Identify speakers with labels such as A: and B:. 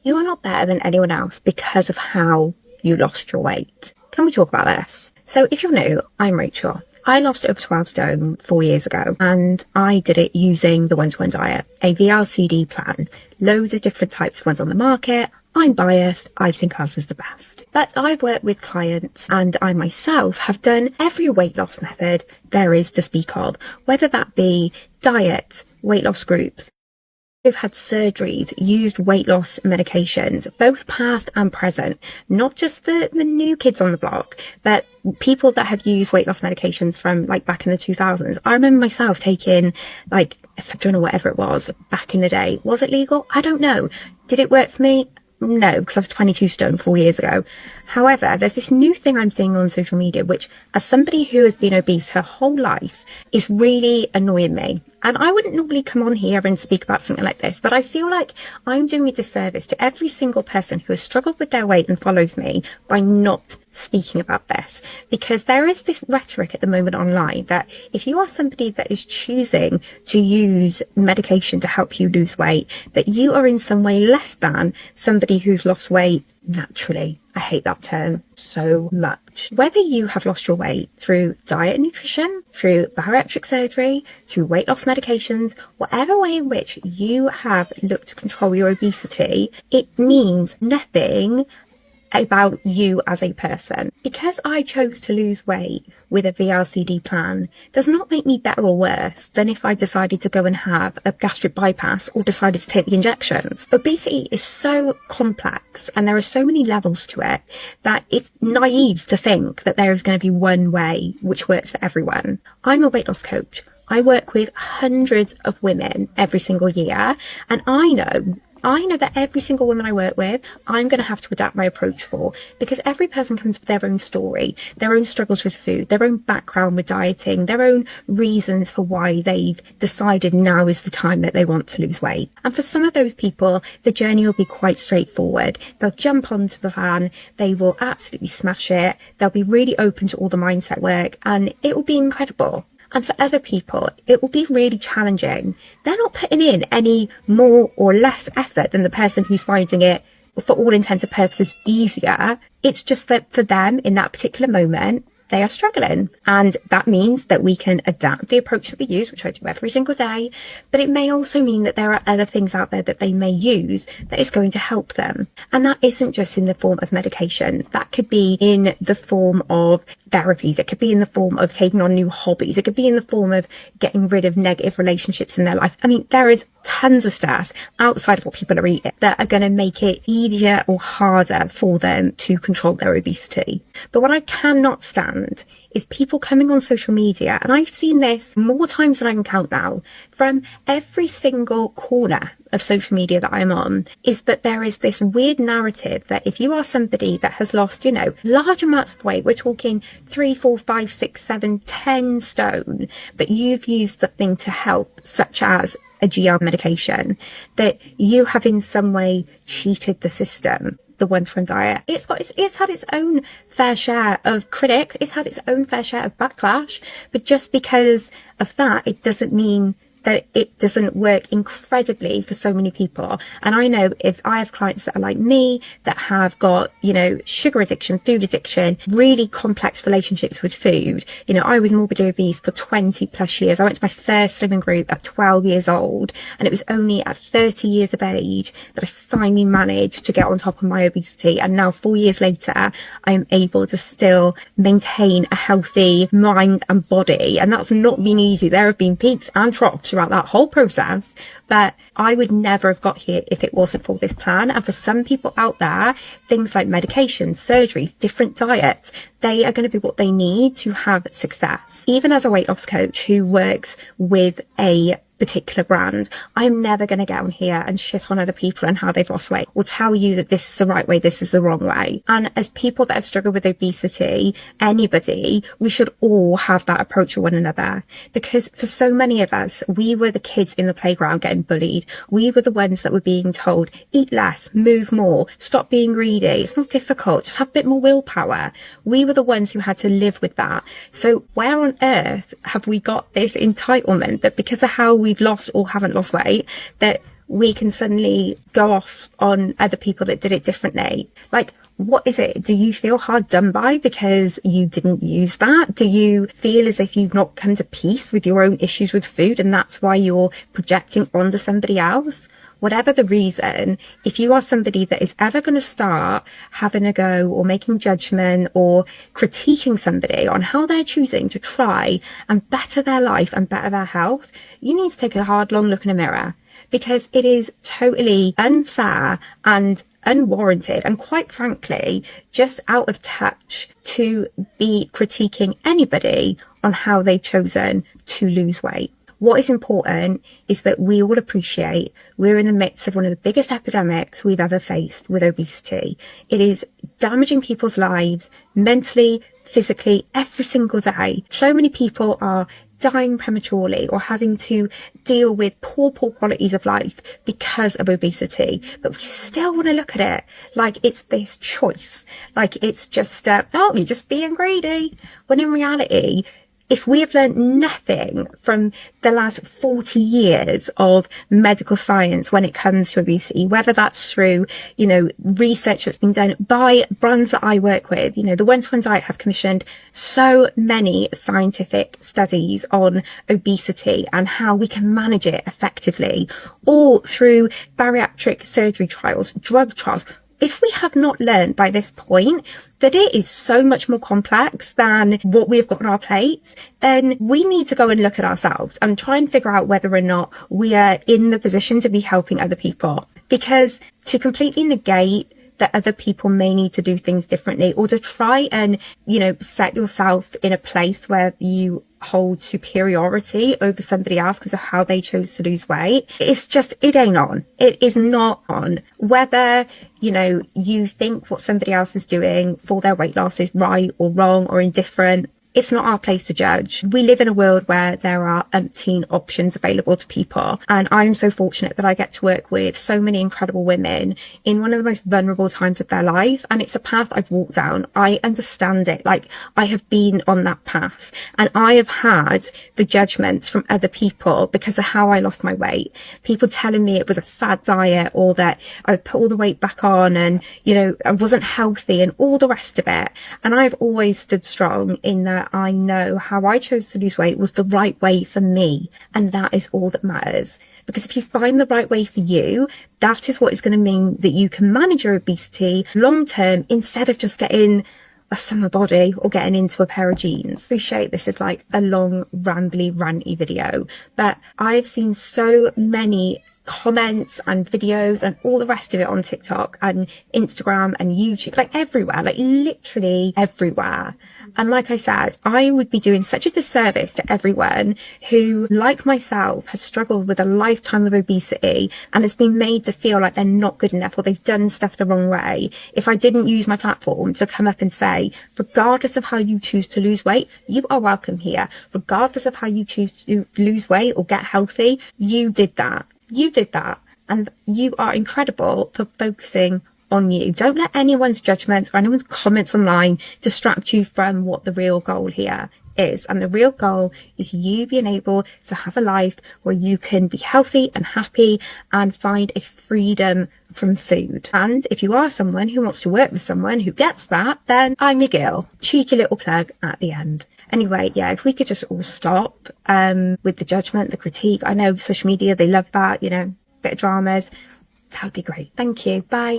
A: You are not better than anyone else because of how you lost your weight. Can we talk about this? So if you're new, I'm Rachel. I lost over 12 stone 4 years ago, and I did it using the one-to-one diet, a VLCD plan, loads of different types of ones on the market. I'm biased, I think ours is the best. But I've worked with clients and I myself have done every weight loss method there is to speak of, whether that be diet, weight loss groups. I've had surgeries, used weight loss medications, both past and present, not just the new kids on the block, but people that have used weight loss medications from like back in the 2000s. I remember myself taking like, I don't know, whatever it was back in the day. Was it legal? I don't know. Did it work for me? No, because I was 22 stone 4 years ago. However, there's this new thing I'm seeing on social media, which as somebody who has been obese her whole life is really annoying me. And I wouldn't normally come on here and speak about something like this, but I feel like I'm doing a disservice to every single person who has struggled with their weight and follows me by not speaking about this. Because there is this rhetoric at the moment online that if you are somebody that is choosing to use medication to help you lose weight, that you are in some way less than somebody who's lost weight naturally. I hate that term so much. Whether you have lost your weight through diet and nutrition, through bariatric surgery, through weight loss medications, whatever way in which you have looked to control your obesity, it means nothing about you as a person. Because I chose to lose weight with a VLCD plan does not make me better or worse than if I decided to go and have a gastric bypass or decided to take the injections. Obesity is so complex and there are so many levels to it that it's naive to think that there is going to be one way which works for everyone. I'm a weight loss coach. I work with hundreds of women every single year, and I know that every single woman I work with, I'm going to have to adapt my approach for, because every person comes with their own story, their own struggles with food, their own background with dieting, their own reasons for why they've decided now is the time that they want to lose weight. And for some of those people, the journey will be quite straightforward. They'll jump onto the plan, they will absolutely smash it, they'll be really open to all the mindset work, and it will be incredible. And for other people, it will be really challenging. They're not putting in any more or less effort than the person who's finding it, for all intents and purposes, easier. It's just that for them, in that particular moment, they are struggling. And that means that we can adapt the approach that we use, which I do every single day. But it may also mean that there are other things out there that they may use that is going to help them. And that isn't just in the form of medications. That could be in the form of therapies. It could be in the form of taking on new hobbies. It could be in the form of getting rid of negative relationships in their life. I mean, there is tons of stuff outside of what people are eating that are going to make it easier or harder for them to control their obesity. But what I cannot stand is people coming on social media, and I've seen this more times than I can count now, from every single corner of social media that I'm on, is that there is this weird narrative that if you are somebody that has lost, large amounts of weight, we're talking 3, 4, 5, 6, 7, 10 stone, but you've used something to help, such as a GL medication, that you have in some way cheated the system. The one-to-one diet, it's had its own fair share of critics, it's had its own fair share of backlash, but just because of that, it doesn't mean that it doesn't work incredibly for so many people. And I know if I have clients that are like me, that have got, sugar addiction, food addiction, really complex relationships with food. I was morbidly obese for 20 plus years. I went to my first slimming group at 12 years old, and it was only at 30 years of age that I finally managed to get on top of my obesity. And now 4 years later, I am able to still maintain a healthy mind and body. And that's not been easy. There have been peaks and troughs throughout that whole process, but I would never have got here if it wasn't for this plan. And for some people out there, things like medications, surgeries, different diets, they are going to be what they need to have success. Even as a weight loss coach who works with a particular brand, I'm never going to get on here and shit on other people and how they've lost weight, or tell you that this is the right way, this is the wrong way. And as people that have struggled with obesity, anybody, we should all have that approach with one another, because for so many of us, we were the kids in the playground getting bullied. We were the ones that were being told, eat less, move more, stop being greedy, it's not difficult, just have a bit more willpower. We were the ones who had to live with that. So where on earth have we got this entitlement that because of how we've lost or haven't lost weight, that we can suddenly go off on other people that did it differently. Like, what is it? Do you feel hard done by because you didn't use that? Do you feel as if you've not come to peace with your own issues with food and that's why you're projecting onto somebody else? Whatever the reason, if you are somebody that is ever going to start having a go or making judgment or critiquing somebody on how they're choosing to try and better their life and better their health, you need to take a hard, long look in a mirror, because it is totally unfair and unwarranted and, quite frankly, just out of touch to be critiquing anybody on how they've chosen to lose weight. What is important is that we all appreciate we're in the midst of one of the biggest epidemics we've ever faced with obesity. It is damaging people's lives mentally, physically, every single day. So many people are dying prematurely or having to deal with poor qualities of life because of obesity. But we still want to look at it like it's this choice, like it's just, you're just being greedy. When in reality, if we have learned nothing from the last 40 years of medical science when it comes to obesity, whether that's through, research that's been done by brands that I work with, the One-to-One Diet have commissioned so many scientific studies on obesity and how we can manage it effectively, all through bariatric surgery trials, drug trials. If we have not learned by this point that it is so much more complex than what we've got on our plates, then we need to go and look at ourselves and try and figure out whether or not we are in the position to be helping other people. Because to completely negate that other people may need to do things differently, or to try and, set yourself in a place where you hold superiority over somebody else because of how they chose to lose weight, it ain't on. It is not on. Whether, you think what somebody else is doing for their weight loss is right or wrong or indifferent, it's not our place to judge. We live in a world where there are umpteen options available to people. And I'm so fortunate that I get to work with so many incredible women in one of the most vulnerable times of their life. And it's a path I've walked down. I understand it. Like, I have been on that path and I have had the judgments from other people because of how I lost my weight. People telling me it was a fad diet or that I put all the weight back on and, I wasn't healthy and all the rest of it. And I've always stood strong in that I know how I chose to lose weight was the right way for me. And that is all that matters. Because if you find the right way for you, that is what is going to mean that you can manage your obesity long term instead of just getting a summer body or getting into a pair of jeans. Appreciate this is like a long, rambly, ranty video, but I've seen so many comments and videos and all the rest of it on TikTok and Instagram and YouTube, like everywhere, like literally everywhere. And like I said, I would be doing such a disservice to everyone who, like myself, has struggled with a lifetime of obesity and has been made to feel like they're not good enough or they've done stuff the wrong way, if I didn't use my platform to come up and say, regardless of how you choose to lose weight, you are welcome here. Regardless of how you choose to lose weight or get healthy, you did that. You did that. And you are incredible for focusing on you. Don't let anyone's judgments or anyone's comments online distract you from what the real goal here is. And the real goal is you being able to have a life where you can be healthy and happy and find a freedom from food. And if you are someone who wants to work with someone who gets that, then I'm your girl. Cheeky little plug at the end. Anyway, yeah, if we could just all stop with the judgment, the critique. I know social media, they love that, bit of dramas. That would be great. Thank you. Bye.